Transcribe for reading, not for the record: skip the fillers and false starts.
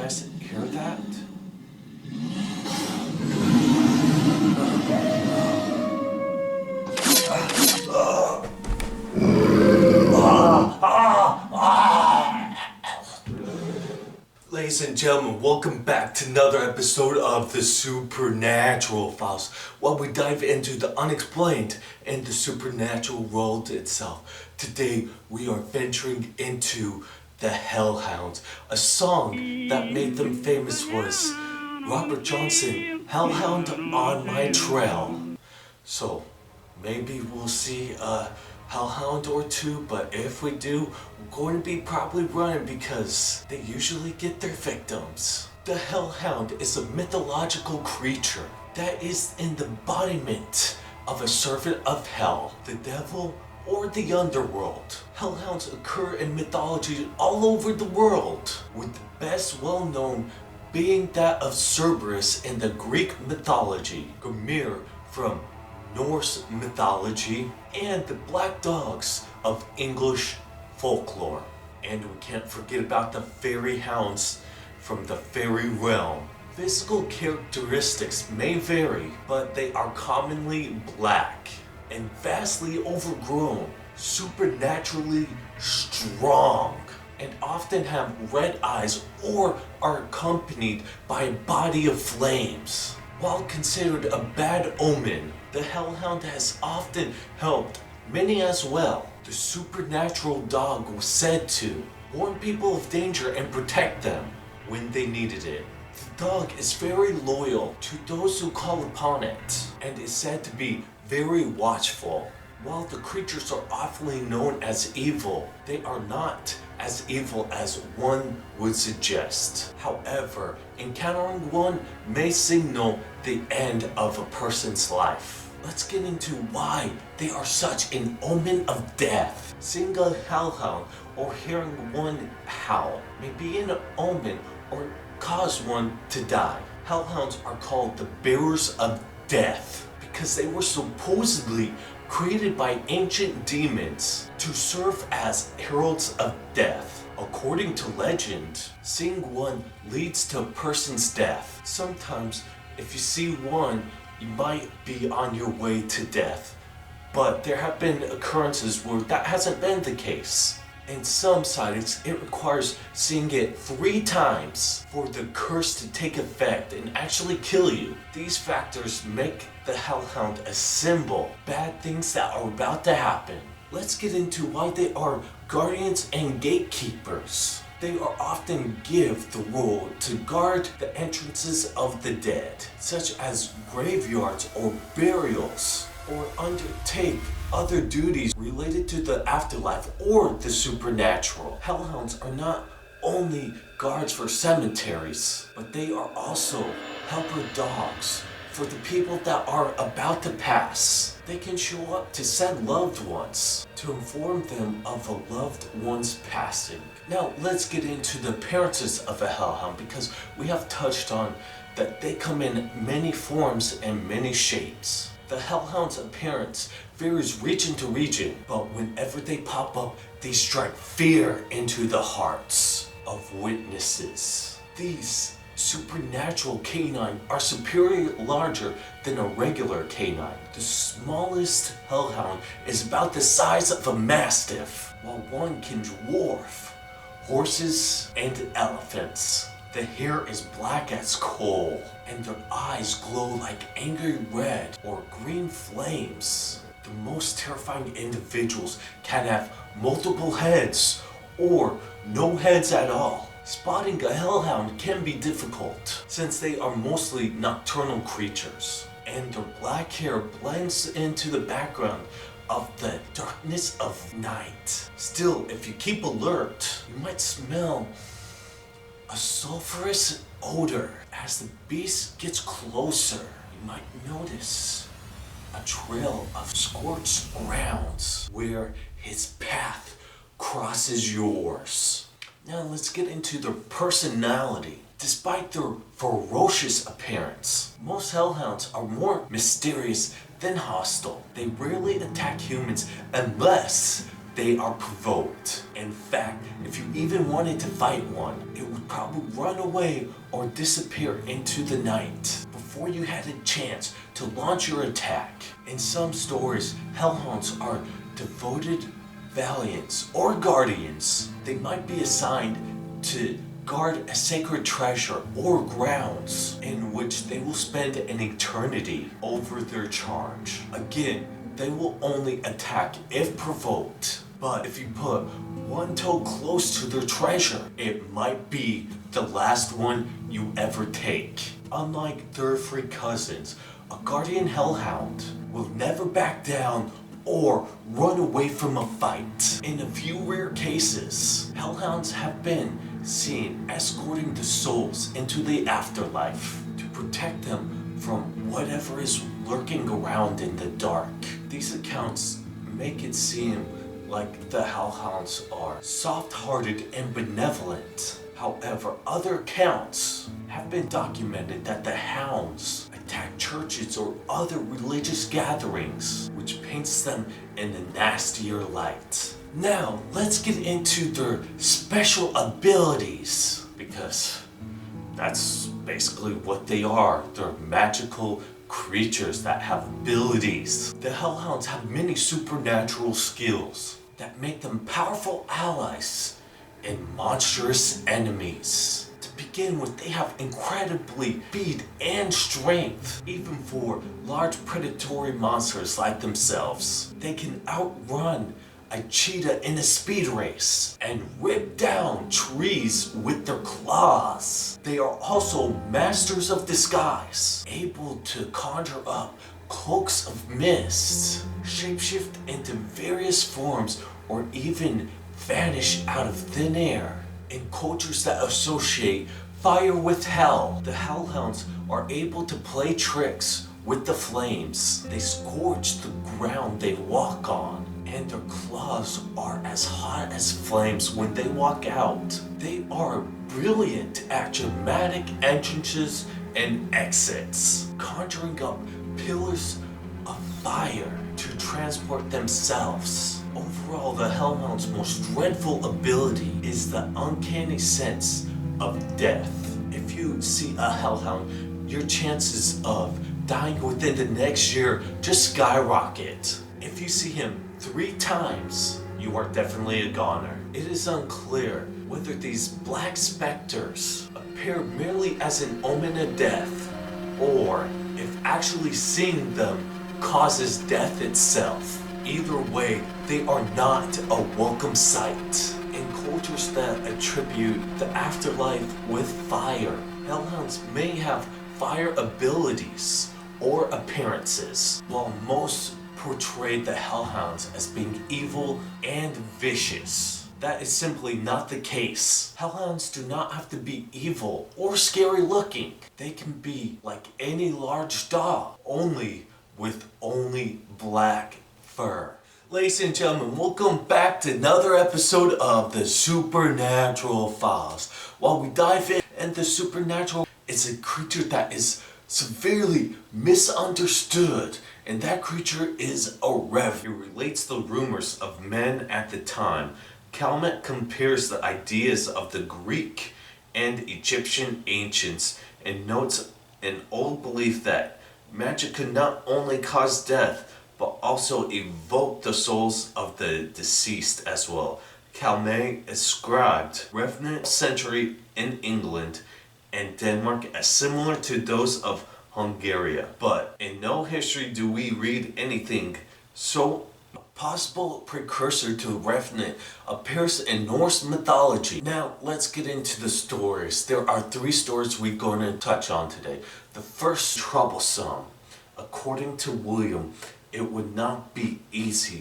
guys hear that? Ladies and gentlemen, welcome back to another episode of the Supernatural Files, while we dive into the unexplained and the supernatural world itself. Today we are venturing into the Hellhounds. A song that made them famous was Robert Johnson, Hellhound on My Trail. So maybe we'll see a hellhound or two, but if we do, we're going to be probably running because they usually get their victims. The hellhound is a mythological creature that is an embodiment of a servant of hell, the devil, or the underworld. Hellhounds occur in mythology all over the world, with the best well-known being that of Cerberus in the Greek mythology, Ymir from Norse mythology, and the black dogs of English folklore. And we can't forget about the fairy hounds from the fairy realm. Physical characteristics may vary, but they are commonly black and vastly overgrown, supernaturally strong, and often have red eyes or are accompanied by a body of flames. While considered a bad omen, the hellhound has often helped many as well. The supernatural dog was said to warn people of danger and protect them when they needed it. The dog is very loyal to those who call upon it and is said to be very watchful. While the creatures are often known as evil, they are not as evil as one would suggest. However, encountering one may signal the end of a person's life. Let's get into why they are such an omen of death. Seeing a hellhound or hearing one howl may be an omen or cause one to die. Hellhounds are called the bearers of death because they were supposedly created by ancient demons to serve as heralds of death. According to legend, seeing one leads to a person's death. Sometimes, if you see one, you might be on your way to death. But there have been occurrences where that hasn't been the case. In some sightings, it requires seeing it 3 times for the curse to take effect and actually kill you. These factors make the hellhound a symbol, bad things that are about to happen. Let's get into why they are guardians and gatekeepers. They are often given the role to guard the entrances of the dead, such as graveyards or burials, or undertake other duties related to the afterlife or the supernatural. Hellhounds are not only guards for cemeteries, but they are also helper dogs for the people that are about to pass. They can show up to sad loved ones to inform them of a loved one's passing. Now let's get into the appearances of a hellhound, because we have touched on that they come in many forms and many shapes. The hellhound's appearance varies region to region, but whenever they pop up, they strike fear into the hearts of witnesses. These supernatural canine are superior larger than a regular canine. The smallest hellhound is about the size of a mastiff, while one can dwarf horses and elephants. The hair is black as coal, and their eyes glow like angry red or green flames. The most terrifying individuals can have multiple heads or no heads at all. Spotting a hellhound can be difficult, since they are mostly nocturnal creatures, and their black hair blends into the background of the darkness of night. Still, if you keep alert, you might smell a sulfurous odor. As the beast gets closer, you might notice a trail of scorched grounds where his path crosses yours. Now let's get into their personality. Despite their ferocious appearance, most hellhounds are more mysterious than hostile. They rarely attack humans unless they are provoked. In fact, if you even wanted to fight one, it would probably run away or disappear into the night before you had a chance to launch your attack. In some stories, hellhounds are devoted valiants or guardians. They might be assigned to guard a sacred treasure or grounds in which they will spend an eternity over their charge. Again, they will only attack if provoked. But if you put one toe close to their treasure, it might be the last one you ever take. Unlike their three cousins, a guardian hellhound will never back down or run away from a fight. In a few rare cases, hellhounds have been seen escorting the souls into the afterlife to protect them from whatever is lurking around in the dark. These accounts make it seem like the hellhounds are soft-hearted and benevolent. However, other accounts have been documented that the hounds attack churches or other religious gatherings, which paints them in a nastier light. Now, let's get into their special abilities, because that's basically what they are. They're magical creatures that have abilities. The hellhounds have many supernatural skills that make them powerful allies and monstrous enemies. To begin with, they have incredibly speed and strength, even for large predatory monsters like themselves. They can outrun a cheetah in a speed race and rip down trees with their claws. They are also masters of disguise, able to conjure up cloaks of mist, shapeshift into various forms, or even vanish out of thin air. In cultures that associate fire with hell, the hellhounds are able to play tricks with the flames. They scorch the ground they walk on, and their claws are as hot as flames when they walk out. They are brilliant at dramatic entrances and exits, conjuring up pillars of fire to transport themselves. Overall, the hellhound's most dreadful ability is the uncanny sense of death. If you see a hellhound, your chances of dying within the next year just skyrocket. If you see him 3 times, you are definitely a goner. It is unclear whether these black specters appear merely as an omen of death, or if actually seeing them causes death itself. Either way, they are not a welcome sight. In cultures that attribute the afterlife with fire, hellhounds may have fire abilities or appearances, while most portray the hellhounds as being evil and vicious. That is simply not the case. Hellhounds do not have to be evil or scary looking. They can be like any large dog, only with only black fur. Ladies and gentlemen, welcome back to another episode of the Supernatural Files. While we dive in the supernatural, it's a creature that is severely misunderstood, and that creature is a rev. He relates the rumors of men at the time. Calmet compares the ideas of the Greek and Egyptian ancients and notes an old belief that magic could not only cause death, but also evoke the souls of the deceased as well. Calmet ascribed revenant century in England and Denmark as similar to those of Hungary, but in no history do we read anything so. A possible precursor to revenant appears in Norse mythology. Now let's get into the stories. There are 3 stories we're going to touch on today. The first, troublesome. According to William, it would not be easy